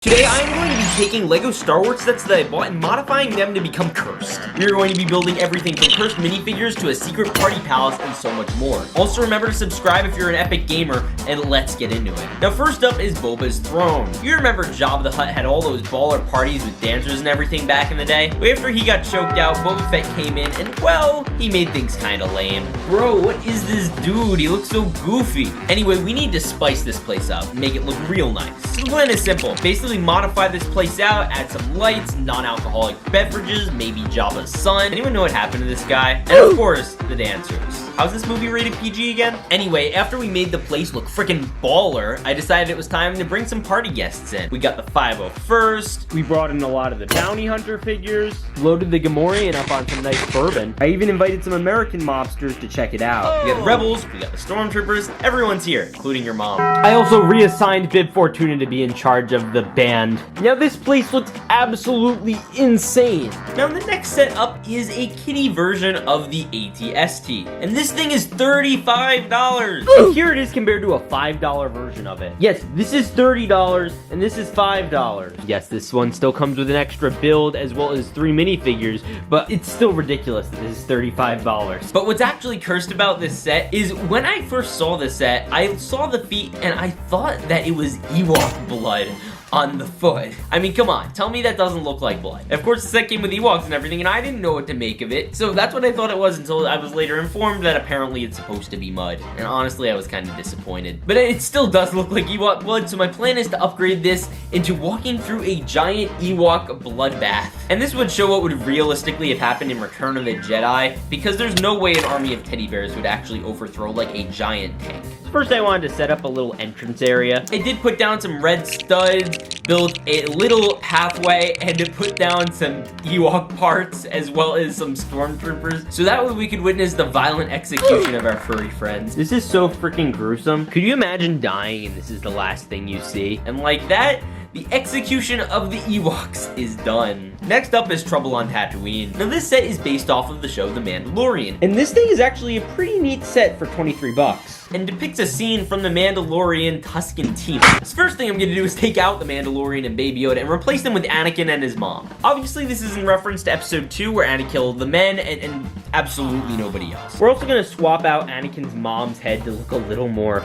Today I am going to be taking LEGO Star Wars sets that I bought and modifying them to become cursed. We are going to be building everything from cursed minifigures to a secret party palace and so much more. Also remember to subscribe if you're an epic gamer, and let's get into it. Now first up is Boba's throne. You remember Jabba the Hutt had all those baller parties with dancers and everything back in the day? Well, after he got choked out, Boba Fett came in and, well, he made things kinda lame. Bro, what is this dude? He looks so goofy. Anyway, we need to spice this place up, make it look real nice. So the plan is simple. Basically modify this place out, add some lights, non-alcoholic beverages, maybe Jabba's son. Anyone know what happened to this guy? And of course, the dancers. How's this movie rated PG again? Anyway, after we made the place look freaking baller, I decided it was time to bring some party guests in. We got the 501st, we brought in a lot of the bounty hunter figures, loaded the Gamorrean up on some nice bourbon. I even invited some American mobsters to check it out. We got the rebels, we got the stormtroopers, everyone's here, including your mom. I also reassigned Bib Fortuna to be in charge of the band. Now this place looks absolutely insane. Now the next setup is a kiddie version of the AT-ST, and this thing is $35. And here it is compared to a $5 version of it. Yes, this is $30 and this is $5. Yes, this one still comes with an extra build as well as 3 minifigures, but it's still ridiculous that this is $35. But what's actually cursed about this set is when I first saw this set, I saw the feet and I thought that it was Ewok blood on the foot. I mean, come on, tell me that doesn't look like blood. Of course, the set came with Ewoks and everything, and I didn't know what to make of it, so that's what I thought it was until I was later informed that apparently it's supposed to be mud. And honestly, I was kind of disappointed. But it still does look like Ewok blood, so my plan is to upgrade this into walking through a giant Ewok bloodbath. And this would show what would realistically have happened in Return of the Jedi, because there's no way an army of teddy bears would actually overthrow like a giant tank. First, I wanted to set up a little entrance area. I did put down some red studs, built a little pathway, and to put down some Ewok parts as well as some stormtroopers, so that way we could witness the violent execution of our furry friends. This is so freaking gruesome. Could you imagine dying and this is the last thing you see? And like that, the execution of the Ewoks is done. Next up is Trouble on Tatooine. Now this set is based off of the show The Mandalorian, and this thing is actually a pretty neat set for 23 bucks. And depicts a scene from the Mandalorian Tuscan team. The first thing I'm gonna do is take out the Mandalorian and Baby Yoda and replace them with Anakin and his mom. Obviously this is in reference to episode 2 where Anakin killed the men and absolutely nobody else. We're also gonna swap out Anakin's mom's head to look a little more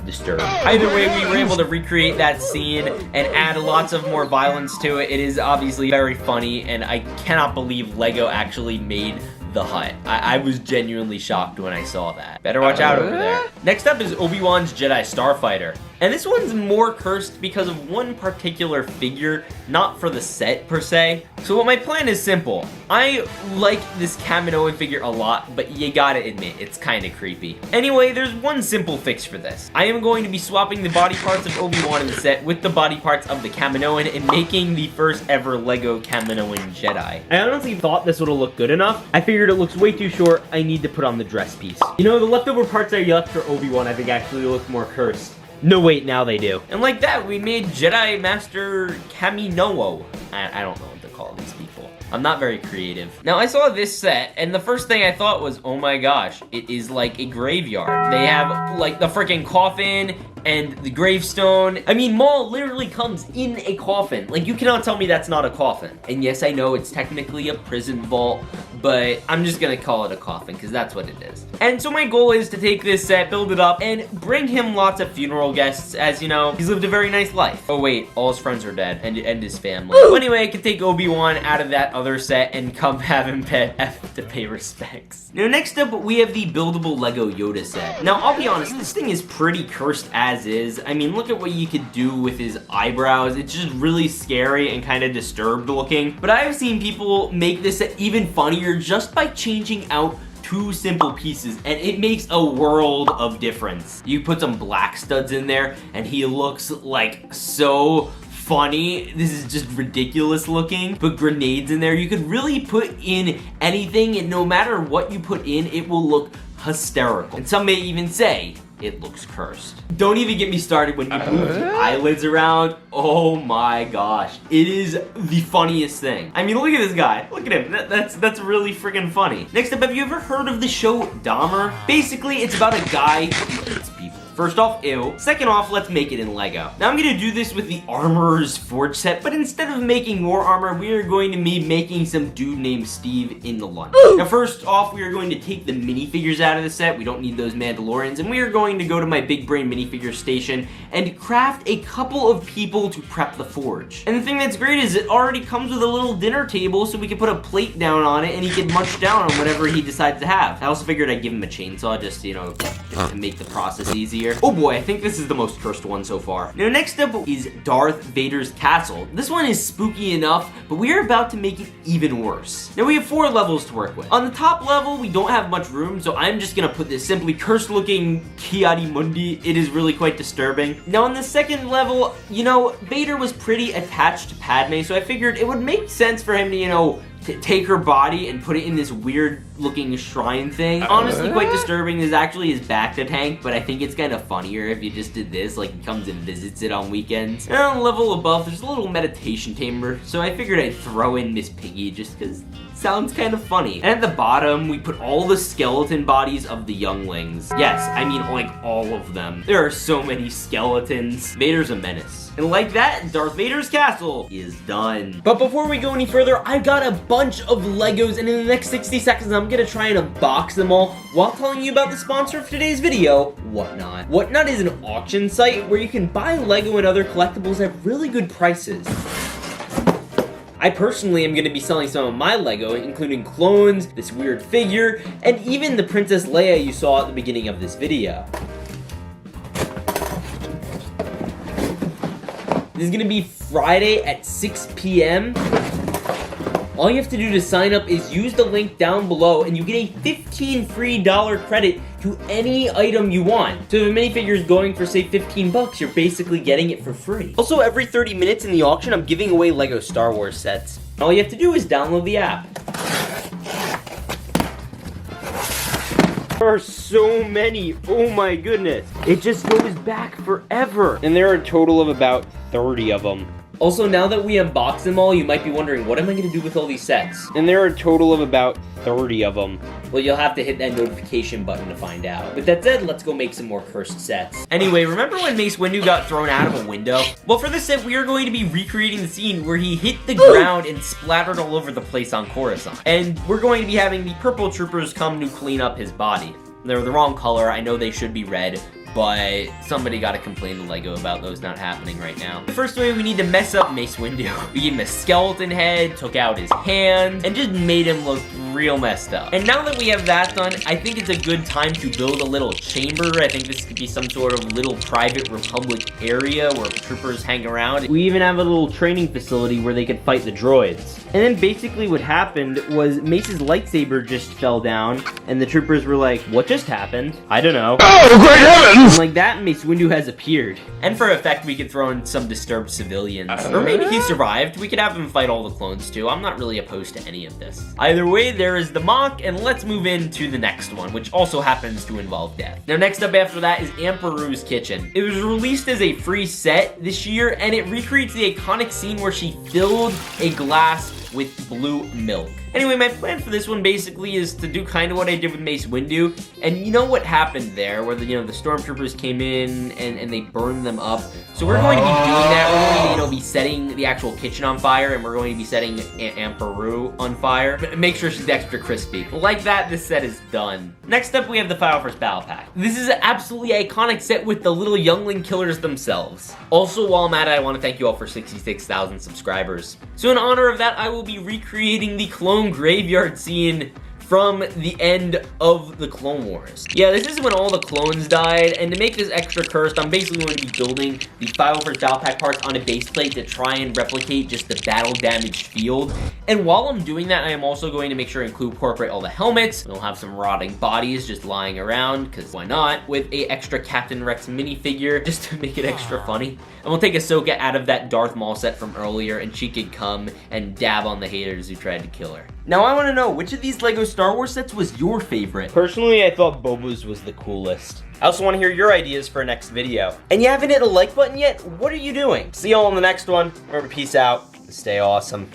disturbed. Either way, we were able to recreate that scene and add lots of more violence to it. It is obviously very funny, and I cannot believe LEGO actually made the Hutt. I was genuinely shocked when I saw that. Better watch out over there. Next up is Obi-Wan's Jedi Starfighter. And this one's more cursed because of one particular figure, not for the set per se. So what my plan is simple. I like this Kaminoan figure a lot, but you gotta admit, it's kinda creepy. Anyway, there's one simple fix for this. I am going to be swapping the body parts of Obi-Wan in the set with the body parts of the Kaminoan and making the first ever LEGO Kaminoan Jedi. I honestly thought this would've looked good enough. I figured it looks way too short, I need to put on the dress piece. You know, the leftover parts I left for Obi-Wan I think actually look more cursed. No, wait, now they do. And like that, we made Jedi Master Kaminoan. I don't know what to call these people. I'm not very creative. Now, I saw this set, and the first thing I thought was, oh my gosh, it is like a graveyard. They have, like, the freaking coffin and the gravestone. I mean, Maul literally comes in a coffin. Like, you cannot tell me that's not a coffin. And yes, I know it's technically a prison vault, but I'm just gonna call it a coffin, because that's what it is. And so my goal is to take this set, build it up, and bring him lots of funeral guests, as you know, he's lived a very nice life. Oh wait, all his friends are dead, and his family. So anyway, I can take Obi-Wan out of that other set and come have him to pay respects. Now next up, we have the buildable Lego Yoda set. Now I'll be honest, this thing is pretty cursed as is. I mean, look at what you could do with his eyebrows. It's just really scary and kind of disturbed looking. But I've seen people make this set even funnier just by changing out 2 simple pieces, and it makes a world of difference. You put some black studs in there and he looks like so funny. This is just ridiculous looking. Put grenades in there. You could really put in anything, and no matter what you put in, it will look hysterical. And some may even say it looks cursed. Don't even get me started when you move the eyelids around. Oh my gosh. It is the funniest thing. I mean, look at this guy. Look at him. That's really freaking funny. Next up, have you ever heard of the show Dahmer? Basically, it's about a guy who eats people First off, ew. Second off, let's make it in Lego. Now I'm gonna do this with the Armorer's Forge set, but instead of making more armor, we are going to be making some dude named Steve in the lunch. Now first off, we are going to take the minifigures out of the set. We don't need those Mandalorians, and we are going to go to my Big Brain minifigure station and craft a couple of people to prep the forge. And the thing that's great is it already comes with a little dinner table, so we can put a plate down on it and he can munch down on whatever he decides to have. I also figured I'd give him a chainsaw just, you know, just to make the process easier. Oh boy, I think this is the most cursed one so far. Now next up is Darth Vader's castle. This one is spooky enough, but we are about to make it even worse. Now we have 4 levels to work with. On the top level, we don't have much room, so I'm just gonna put this simply cursed looking Kiadi Mundi. It is really quite disturbing. Now on the second level, you know, Vader was pretty attached to Padme, so I figured it would make sense for him to, you know, take her body and put it in this weird looking shrine thing. Honestly, quite disturbing. There's actually his bacta tank, but I think it's kind of funnier if you just did this, like he comes and visits it on weekends. And on the level above, there's a little meditation chamber, so I figured I'd throw in Miss Piggy just because sounds kind of funny. And at the bottom, we put all the skeleton bodies of the younglings. Yes, I mean like all of them. There are so many skeletons. Vader's a menace. And like that, Darth Vader's castle is done. But before we go any further, I've got a bunch of Legos, and in the next 60 seconds, I'm gonna try and unbox them all while telling you about the sponsor of today's video, Whatnot. Whatnot is an auction site where you can buy Lego and other collectibles at really good prices. I personally am going to be selling some of my Lego, including clones, this weird figure, and even the Princess Leia you saw at the beginning of this video. This is going to be Friday at 6 p.m. All you have to do to sign up is use the link down below and you get a $15 free credit to any item you want. So if a minifigure is going for say 15 bucks, you're basically getting it for free. Also, every 30 minutes in the auction, I'm giving away Lego Star Wars sets. All you have to do is download the app. There are so many, oh my goodness. It just goes back forever. And there are a total of about 30 of them. Also, now that we unbox them all, you might be wondering, what am I going to do with all these sets? And there are a total of about 30 of them. Well, you'll have to hit that notification button to find out. With that said, let's go make some more cursed sets. Anyway, remember when Mace Windu got thrown out of a window? Well, for this set, we are going to be recreating the scene where he hit the ground and splattered all over the place on Coruscant. And we're going to be having the purple troopers come to clean up his body. They're the wrong color. I know they should be red, but somebody got to complain to Lego about those not happening right now. The first way, we need to mess up Mace Windu. We gave him a skeleton head, took out his hand, and just made him look real messed up. And now that we have that done, I think it's a good time to build a little chamber. I think this could be some sort of little private republic area where troopers hang around. We even have a little training facility where they could fight the droids. And then basically what happened was Mace's lightsaber just fell down, and the troopers were like, what just happened? I don't know. Oh, great heavens! And like that, Mace Windu has appeared. And for effect, we could throw in some disturbed civilians. Or maybe he survived. We could have him fight all the clones too. I'm not really opposed to any of this. Either way, there is the mock, and let's move into the next one, which also happens to involve death. Now, next up after that is Emperor's Kitchen. It was released as a free set this year, and it recreates the iconic scene where she filled a glass with blue milk. Anyway, my plan for this one basically is to do kind of what I did with Mace Windu, and you know what happened there, where the stormtroopers came in and they burned them up. So we're going to be doing that. We're going to be setting the actual kitchen on fire, and we're going to be setting Emperor on fire. But make sure she's extra crispy. Like that, this set is done. Next up, we have the Final First Battle Pack. This is an absolutely iconic set with the little youngling killers themselves. Also, while I'm at it, I want to thank you all for 66,000 subscribers. So in honor of that, I will be recreating the Clone Graveyard scene from the end of the Clone Wars. Yeah, this is when all the clones died, and to make this extra cursed, I'm basically going to be building the Final First Battle Pack parts on a base plate to try and replicate just the battle-damaged field. And while I'm doing that, I am also going to make sure to incorporate all the helmets. We'll have some rotting bodies just lying around, because why not, with a extra Captain Rex minifigure, just to make it extra funny. And we'll take Ahsoka out of that Darth Maul set from earlier, and she could come and dab on the haters who tried to kill her. Now, I want to know, which of these Lego Star Wars sets was your favorite? Personally, I thought Boba's was the coolest. I also want to hear your ideas for a next video. And you haven't hit a like button yet? What are you doing? See y'all in the next one. Remember, peace out. Stay awesome.